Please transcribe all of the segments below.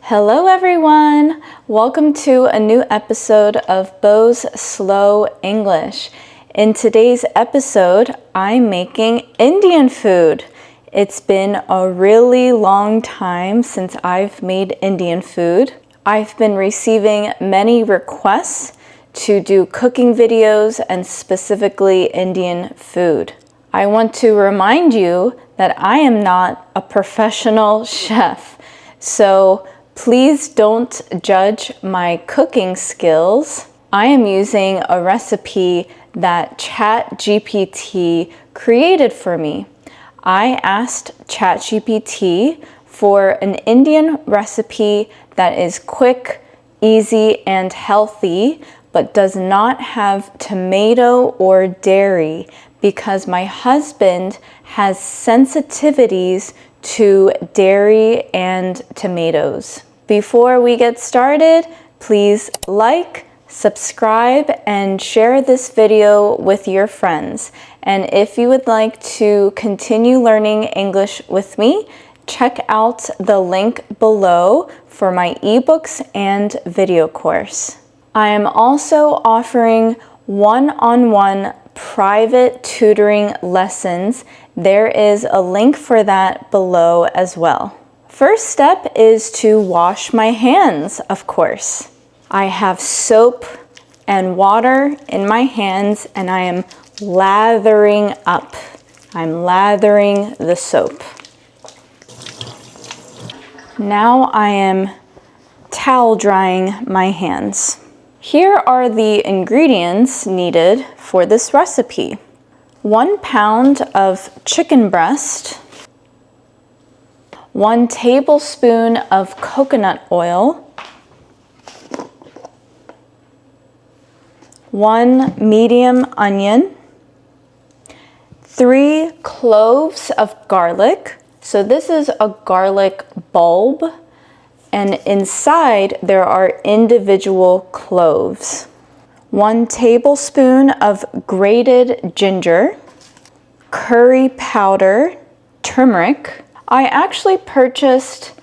Hello everyone! Welcome to a new episode of Bo's Slow English. In today's episode, I'm making Indian food. It's been a really long time since I've made Indian food. I've been receiving many requests to do cooking videos and specifically Indian food. I want to remind you that I am not a professional chef, so please don't judge my cooking skills. I am using a recipe that ChatGPT created for me. I asked ChatGPT for an Indian recipe that is quick, easy, and healthy, but does not have tomato or dairy because my husband has sensitivities to dairy and tomatoes. Before we get started, please like, subscribe, and share this video with your friends. And if you would like to continue learning English with me, check out the link below for my ebooks and video course. I am also offering one-on-one private tutoring lessons. There is a link for that below as well. First step is to wash my hands, of course. I have soap and water in my hands and I am lathering up. I'm lathering the soap. Now I am towel drying my hands. Here are the ingredients needed for this recipe. 1 pound of chicken breast, 1 tablespoon of coconut oil, 1 medium onion, 3 cloves of garlic. So this is a garlic bulb, and inside there are individual cloves. 1 tablespoon of grated ginger, curry powder, turmeric. I actually purchased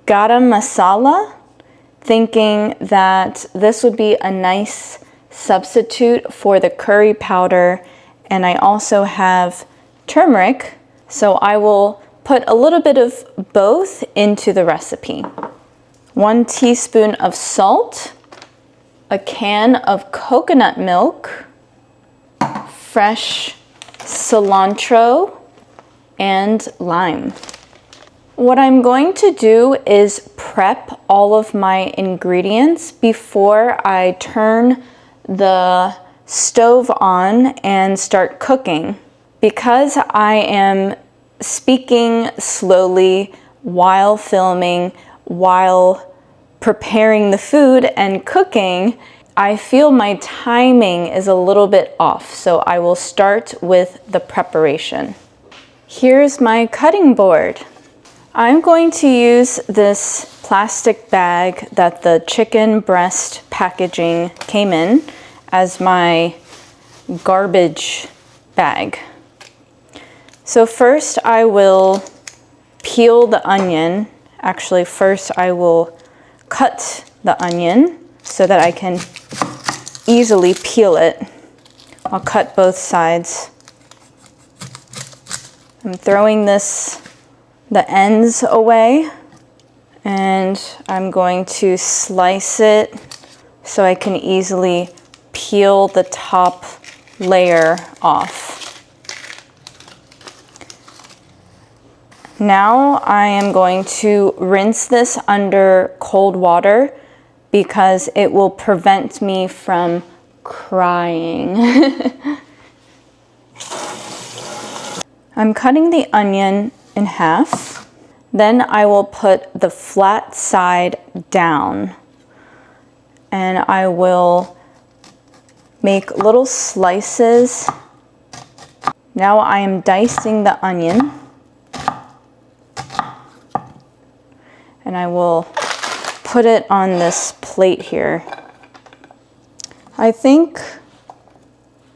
garam masala, thinking that this would be a nice substitute for the curry powder, and I also have turmeric, so I will put a little bit of both into the recipe. 1 teaspoon of salt, a can of coconut milk, fresh cilantro, and lime. What I'm going to do is prep all of my ingredients before I turn the stove on and start cooking. Because I am speaking slowly while filming, while preparing the food and cooking, I feel my timing is a little bit off, so I will start with the preparation. Here's my cutting board. I'm going to use this plastic bag that the chicken breast packaging came in as my garbage bag. So first I will peel the onion. Actually, first I will cut the onion so that I can easily peel it. I'll cut both sides. I'm throwing the ends away, and I'm going to slice it so I can easily peel the top layer off. Now I am going to rinse this under cold water because it will prevent me from crying. I'm cutting the onion in half. Then I will put the flat side down and I will make little slices. Now I am dicing the onion. And I will put it on this plate here. I think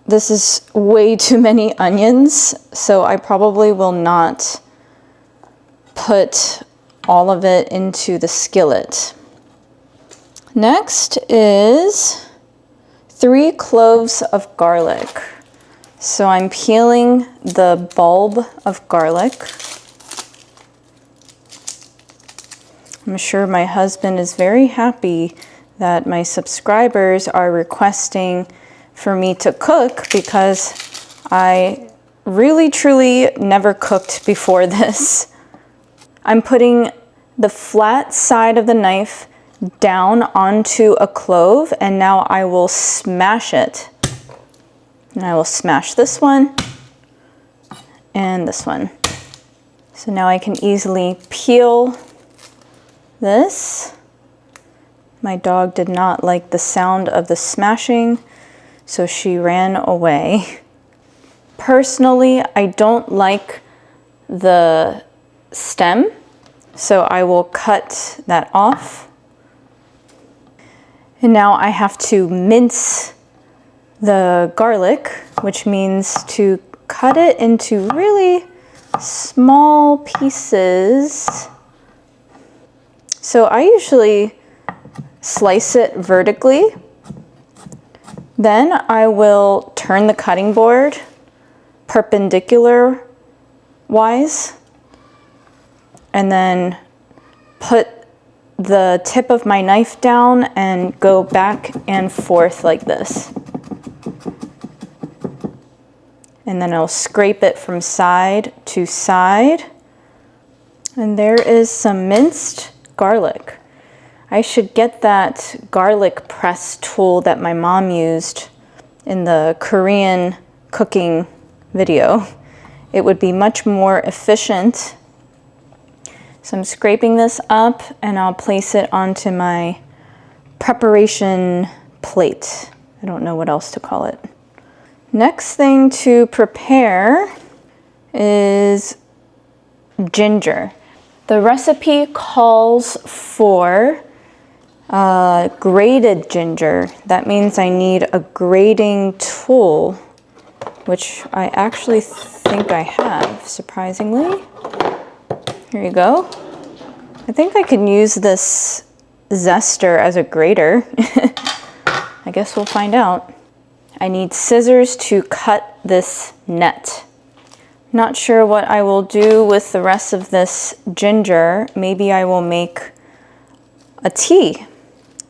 this is way too many onions, so I probably will not put all of it into the skillet. Next is 3 cloves of garlic. So I'm peeling the bulb of garlic. I'm sure my husband is very happy that my subscribers are requesting for me to cook, because I really truly never cooked before this. I'm putting the flat side of the knife down onto a clove, and now I will smash it. And I will smash this one and this one. So now I can easily peel this. My dog did not like the sound of the smashing, so she ran away. Personally, I don't like the stem, so I will cut that off. And now I have to mince the garlic, which means to cut it into really small pieces. So I usually slice it vertically. Then I will turn the cutting board perpendicular wise, and then put the tip of my knife down and go back and forth like this. And then I'll scrape it from side to side. And there is some minced garlic. I should get that garlic press tool that my mom used in the Korean cooking video. It would be much more efficient. So I'm scraping this up, and I'll place it onto my preparation plate. I don't know what else to call it. Next thing to prepare is ginger. The recipe calls for grated ginger. That means I need a grating tool, which I actually think I have, surprisingly. Here you go. I think I can use this zester as a grater. I guess we'll find out. I need scissors to cut this net. Not sure what I will do with the rest of this ginger. Maybe I will make a tea.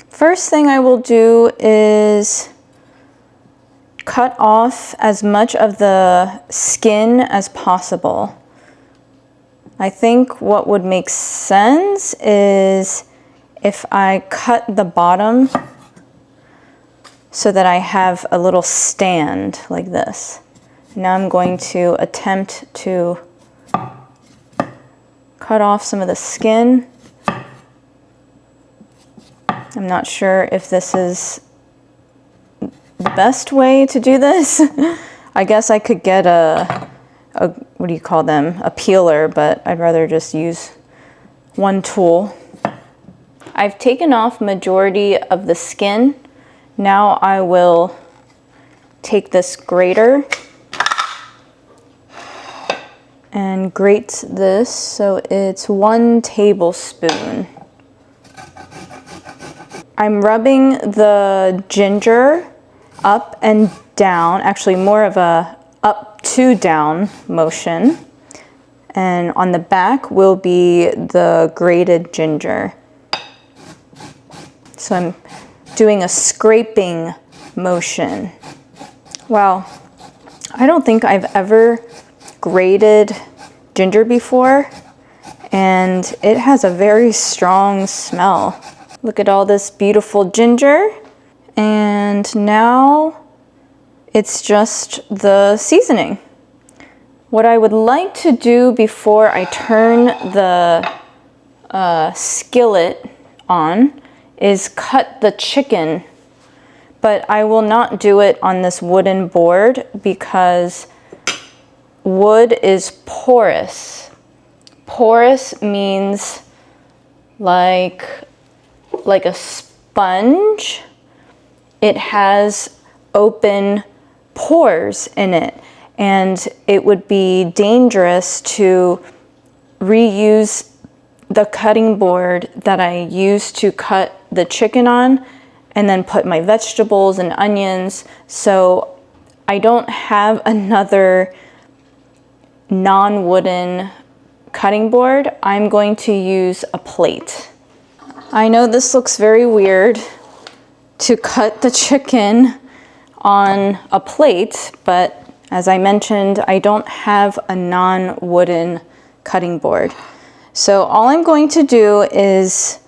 First thing I will do is cut off as much of the skin as possible. I think what would make sense is if I cut the bottom so that I have a little stand like this. Now I'm going to attempt to cut off some of the skin. I'm not sure if this is the best way to do this. I guess I could get a what do you call them? A peeler, but I'd rather just use one tool. I've taken off majority of the skin. Now I will take this grater and grate this so it's 1 tablespoon. I'm rubbing the ginger up and down, actually more of a up to down motion. And on the back will be the grated ginger. So I'm doing a scraping motion. Wow, I don't think I've ever grated ginger before, and it has a very strong smell. Look at all this beautiful ginger, and now it's just the seasoning. What I would like to do before I turn the skillet on is cut the chicken, but I will not do it on this wooden board because wood is porous. Porous means like a sponge. It has open pores in it, and it would be dangerous to reuse the cutting board that I use to cut the chicken on and then put my vegetables and onions. So I don't have another non-wooden cutting board. I'm going to use a plate. I know this looks very weird to cut the chicken on a plate, but as I mentioned, I don't have a non-wooden cutting board. So all I'm going to do is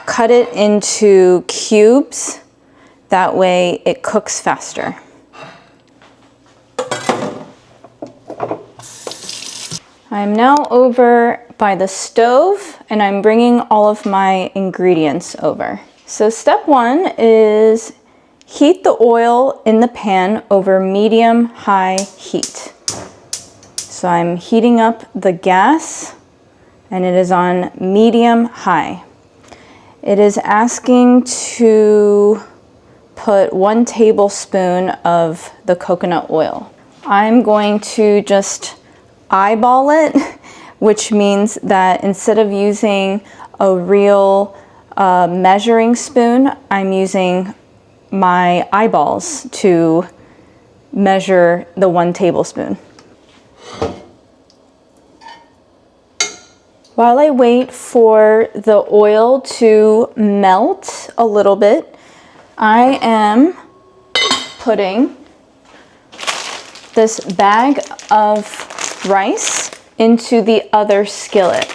cut it into cubes. That way it cooks faster. I'm now over by the stove and I'm bringing all of my ingredients over. So step one is heat the oil in the pan over medium-high heat. So I'm heating up the gas and it is on medium-high. It is asking to put 1 tablespoon of the coconut oil. I'm going to just eyeball it, which means that instead of using a real measuring spoon, I'm using my eyeballs to measure the 1 tablespoon. While I wait for the oil to melt a little bit, I am putting this bag of rice into the other skillet.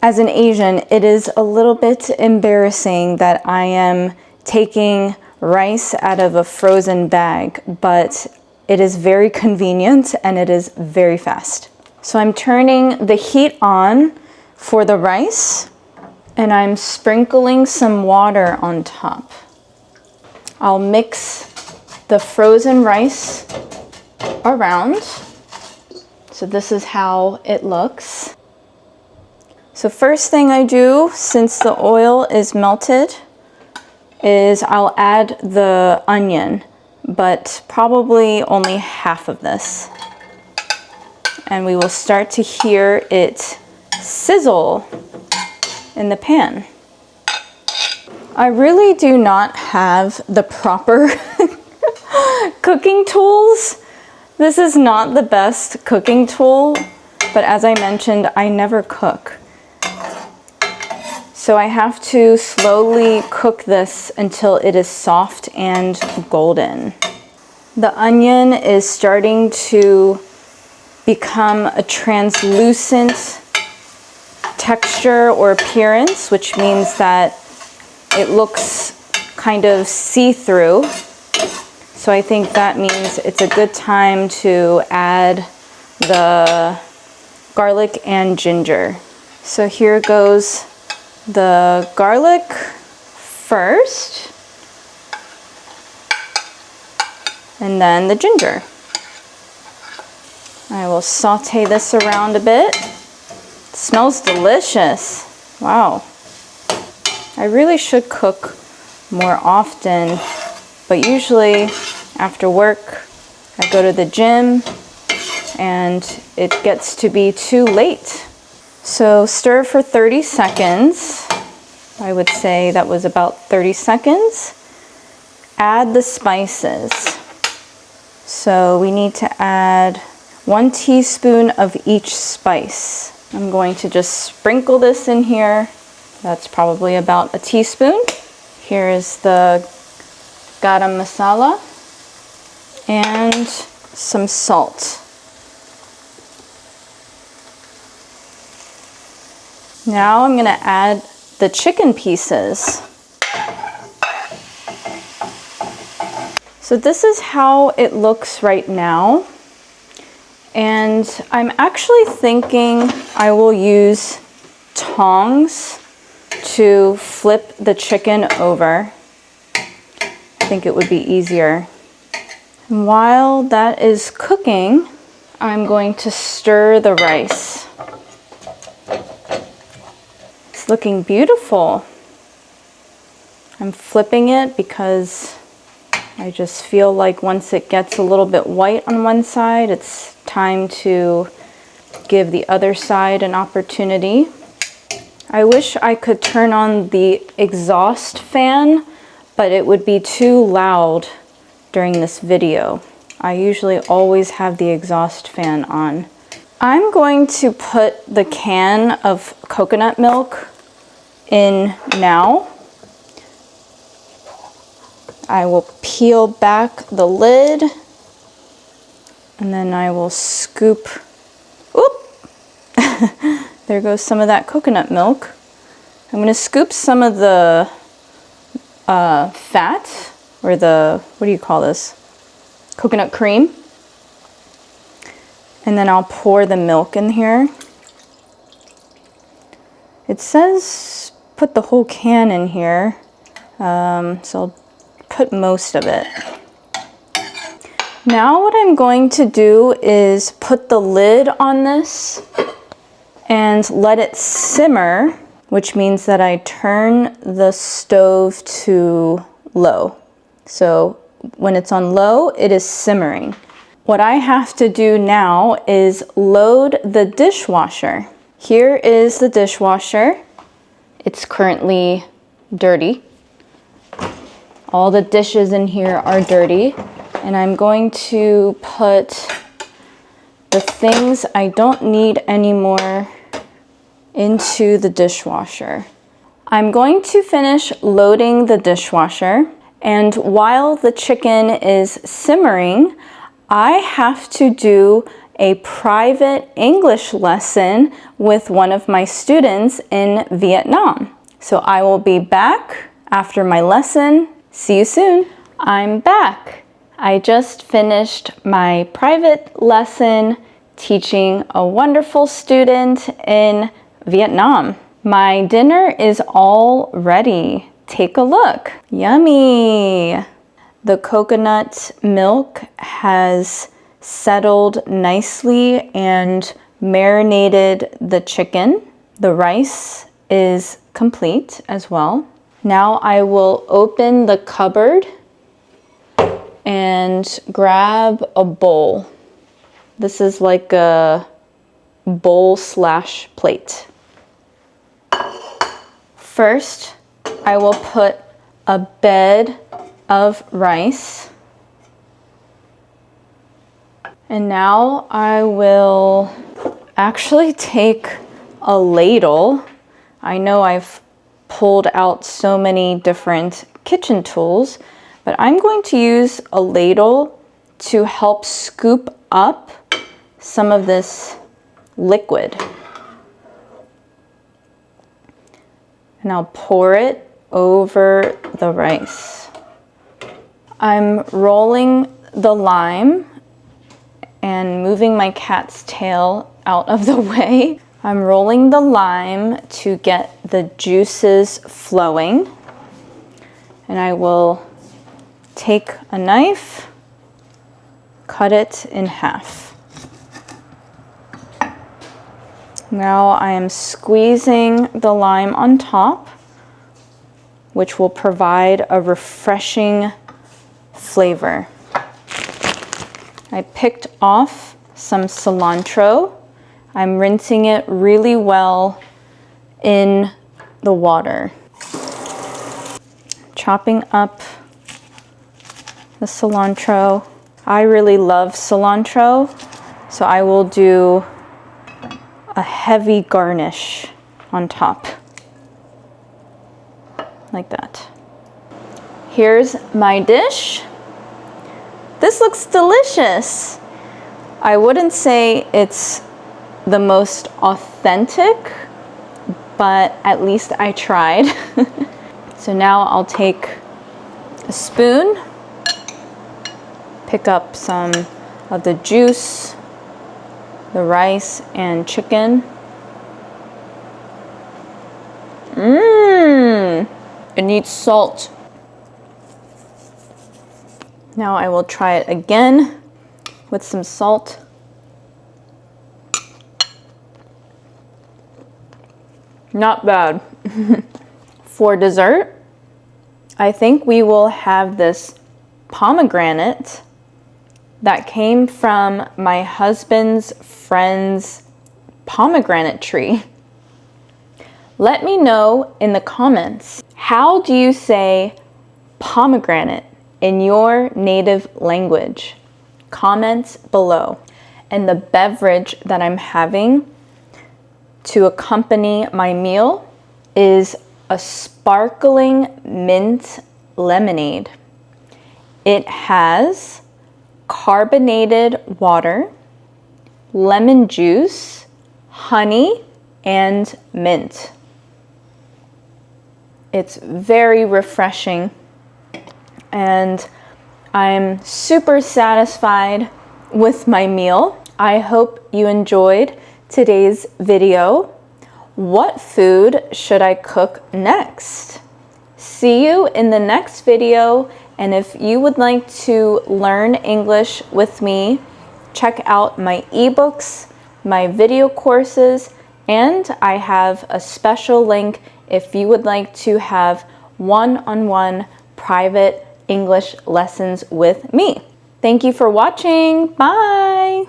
As an Asian, it is a little bit embarrassing that I am taking rice out of a frozen bag, but it is very convenient and it is very fast. So I'm turning the heat on for the rice and I'm sprinkling some water on top. I'll mix the frozen rice around. So this is how it looks. So first thing I do, since the oil is melted, is I'll add the onion, but probably only half of this. And we will start to hear it sizzle in the pan. I really do not have the proper cooking tools. This is not the best cooking tool, but as I mentioned, I never cook. So I have to slowly cook this until it is soft and golden. The onion is starting to become a translucent texture or appearance, which means that it looks kind of see-through. So I think that means it's a good time to add the garlic and ginger. So here goes the garlic first, and then the ginger. I will saute this around a bit. It smells delicious. Wow. I really should cook more often, but usually after work I go to the gym and it gets to be too late. So stir for 30 seconds. I would say that was about 30 seconds. Add the spices. So we need to add 1 teaspoon of each spice. I'm going to just sprinkle this in here. That's probably about a teaspoon. Here is the garam masala and some salt. Now I'm going to add the chicken pieces. So this is how it looks right now. And I'm actually thinking I will use tongs to flip the chicken over. I think it would be easier. And while that is cooking, I'm going to stir the rice. It's looking beautiful. I'm flipping it because I just feel like once it gets a little bit white on one side, it's time to give the other side an opportunity. I wish I could turn on the exhaust fan, but it would be too loud during this video. I usually always have the exhaust fan on. I'm going to put the can of coconut milk in now. I will peel back the lid and then I will scoop. Oop! There goes some of that coconut milk. I'm going to scoop some of the fat, or the, what do you call this? Coconut cream. And then I'll pour the milk in here. It says put the whole can in here, so I'll put most of it. Now what I'm going to do is put the lid on this and let it simmer, which means that I turn the stove to low. So when it's on low, it is simmering. What I have to do now is load the dishwasher. Here is the dishwasher. It's currently dirty. All the dishes in here are dirty. And I'm going to put the things I don't need anymore into the dishwasher. I'm going to finish loading the dishwasher. And while the chicken is simmering, I have to do a private English lesson with one of my students in Vietnam. So I will be back after my lesson. See you soon. I'm back. I just finished my private lesson teaching a wonderful student in Vietnam. My dinner is all ready. Take a look. Yummy! The coconut milk has settled nicely and marinated the chicken. The rice is complete as well. Now I will open the cupboard and grab a bowl. This is like a bowl slash plate. First, I will put a bed of rice. And now I will actually take a ladle. I know I've pulled out so many different kitchen tools, but I'm going to use a ladle to help scoop up some of this liquid. And I'll pour it over the rice. I'm rolling the lime and moving my cat's tail out of the way. I'm rolling the lime to get the juices flowing. And I will take a knife, cut it in half. Now I am squeezing the lime on top, which will provide a refreshing flavor. I picked off some cilantro. I'm rinsing it really well in the water. Chopping up the cilantro. I really love cilantro, so I will do a heavy garnish on top, like that. Here's my dish. This looks delicious. I wouldn't say it's the most authentic, but at least I tried. So now I'll take a spoon, pick up some of the juice, the rice and chicken. It needs salt. Now I will try it again with some salt. Not bad. For dessert, I think we will have this pomegranate that came from my husband's friend's pomegranate tree. Let me know in the comments, how do you say pomegranate in your native language? Comments below. And the beverage that I'm having to accompany my meal is a sparkling mint lemonade. It has carbonated water, lemon juice, honey, and mint. It's very refreshing, and I'm super satisfied with my meal. I hope you enjoyed today's video. What food should I cook next? See you in the next video, and if you would like to learn English with me, check out my ebooks, my video courses, and I have a special link if you would like to have one-on-one private English lessons with me. Thank you for watching. Bye!